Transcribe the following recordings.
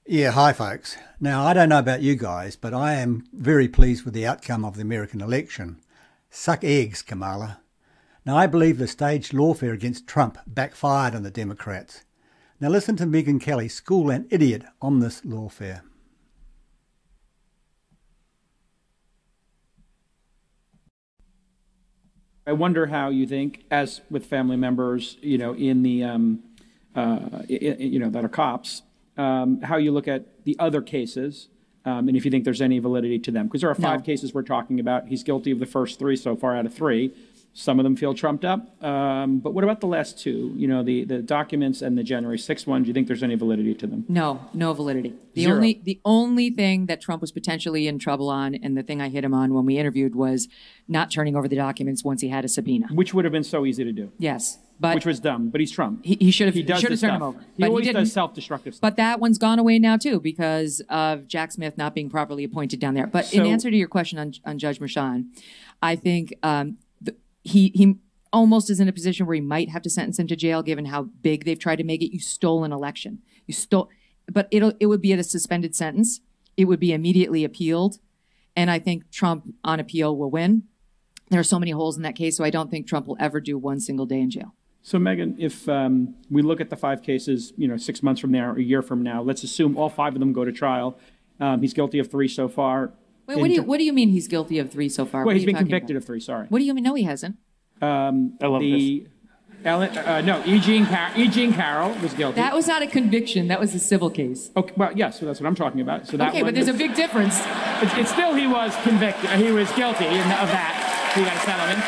Yeah, hi folks. Now, I don't know about you guys, but I am very pleased with the outcome of the American election. Suck eggs, Kamala. Now, I believe the staged lawfare against Trump backfired on the Democrats. Now, listen to Megyn Kelly school an idiot on this lawfare. I wonder how you think, as with family members, in the, that are cops, how you look at the other cases, and if you think there's any validity to them. Because there are five cases we're talking about. He's guilty of the first three so far out of three. Some of them feel trumped up. But what about the last two? The documents and the January 6th one, do you think there's any validity to them? No validity. Zero. The only thing that Trump was potentially in trouble on, and the thing I hit him on when we interviewed, was not turning over the documents once he had a subpoena. Which would have been so easy to do. Yes. But which was dumb, but he's Trump. He should have turned stuff. him over. He but always he does self-destructive stuff. But that one's gone away now too because of Jack Smith not being properly appointed down there. But So, in answer to your question on Judge Merchan, I think he almost is in a position where he might have to sentence him to jail given how big they've tried to make it. You stole an election. But it would be at a suspended sentence. It would be immediately appealed. And I think Trump on appeal will win. There are so many holes in that case, so I don't think Trump will ever do one single day in jail. So, Megyn, if we look at the five cases, 6 months from now or a year from now, let's assume all five of them go to trial. He's guilty of three so far. Wait, what do you mean he's guilty of three so far? Well, he's been convicted of three, sorry. What do you mean? No, he hasn't. I love this. Eugene Carroll was guilty. That was not a conviction. That was a civil case. Okay, well, yes, so that's what I'm talking about. So that okay, but there's a big difference. It's still he was convicted. He was guilty of that. He got a settlement.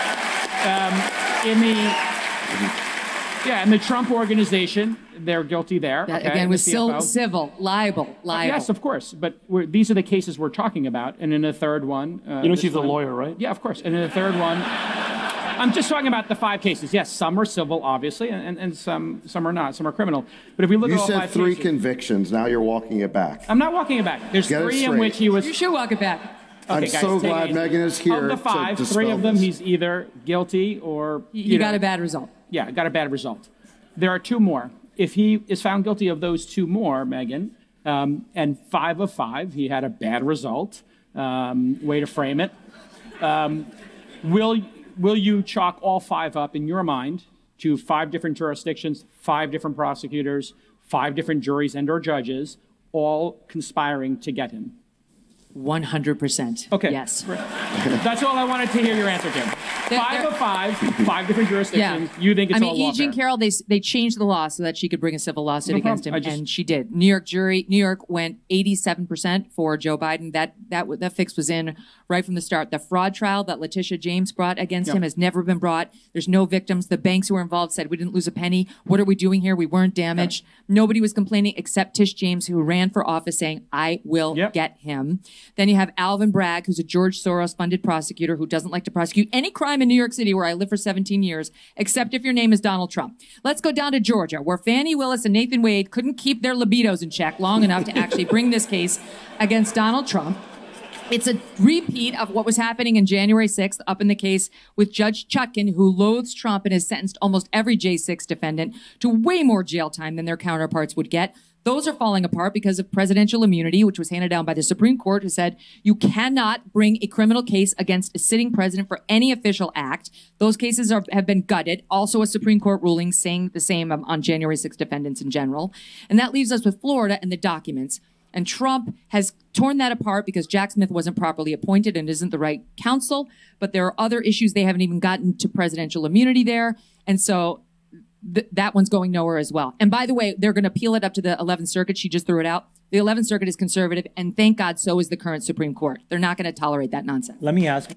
In the Trump organization, they're guilty there. That, okay, again, was CFO. civil, liable. Yes, of course. But these are the cases we're talking about. And in the third one... she's a lawyer, right? Yeah, of course. And in the third one... I'm just talking about the five cases. Yes, some are civil, obviously, and some are not. Some are criminal. But if we look at all five cases... You said three convictions. Now you're walking it back. I'm not walking it back. There's three in which he was... You should walk it back. Okay, I'm guys, so glad Megyn is here. Of the five, to three of them this. he's either guilty or... He got a bad result. Yeah, got a bad result. There are two more. If he is found guilty of those two more, Megyn, and 5 of 5, he had a bad result, way to frame it, will you chalk all 5 up in your mind to 5 different jurisdictions, 5 different prosecutors, 5 different juries and or judges, all conspiring to get him? 100%. Okay. Yes. That's all I wanted to hear your answer to. 5 of 5, 5 different jurisdictions. Yeah. You think it's all lawfare? Eugene Carroll, they changed the law so that she could bring a civil lawsuit against him, and she did. New York went 87% for Joe Biden. That fix was in right from the start. The fraud trial that Letitia James brought against him has never been brought. There's no victims. The banks who were involved said, we didn't lose a penny. What are we doing here? We weren't damaged. Nobody was complaining except Tish James, who ran for office saying, I will get him. Then you have Alvin Bragg, who's a George Soros-funded prosecutor who doesn't like to prosecute any crime in New York City, where I lived for 17 years, except if your name is Donald Trump. Let's go down to Georgia, where Fani Willis and Nathan Wade couldn't keep their libidos in check long enough to actually bring this case against Donald Trump. It's a repeat of what was happening in January 6th up in the case with Judge Chutkan, who loathes Trump and has sentenced almost every J6 defendant to way more jail time than their counterparts would get. Those are falling apart because of presidential immunity, which was handed down by the Supreme Court, who said you cannot bring a criminal case against a sitting president for any official act. Those cases have been gutted. Also a Supreme Court ruling saying the same on January 6 defendants in general. And that leaves us with Florida and the documents. And Trump has torn that apart because Jack Smith wasn't properly appointed and isn't the right counsel. But there are other issues. They haven't even gotten to presidential immunity there. And so that one's going nowhere as well. And by the way, they're going to appeal it up to the 11th Circuit. She just threw it out. The 11th Circuit is conservative, and thank God so is the current Supreme Court. They're not going to tolerate that nonsense. Let me ask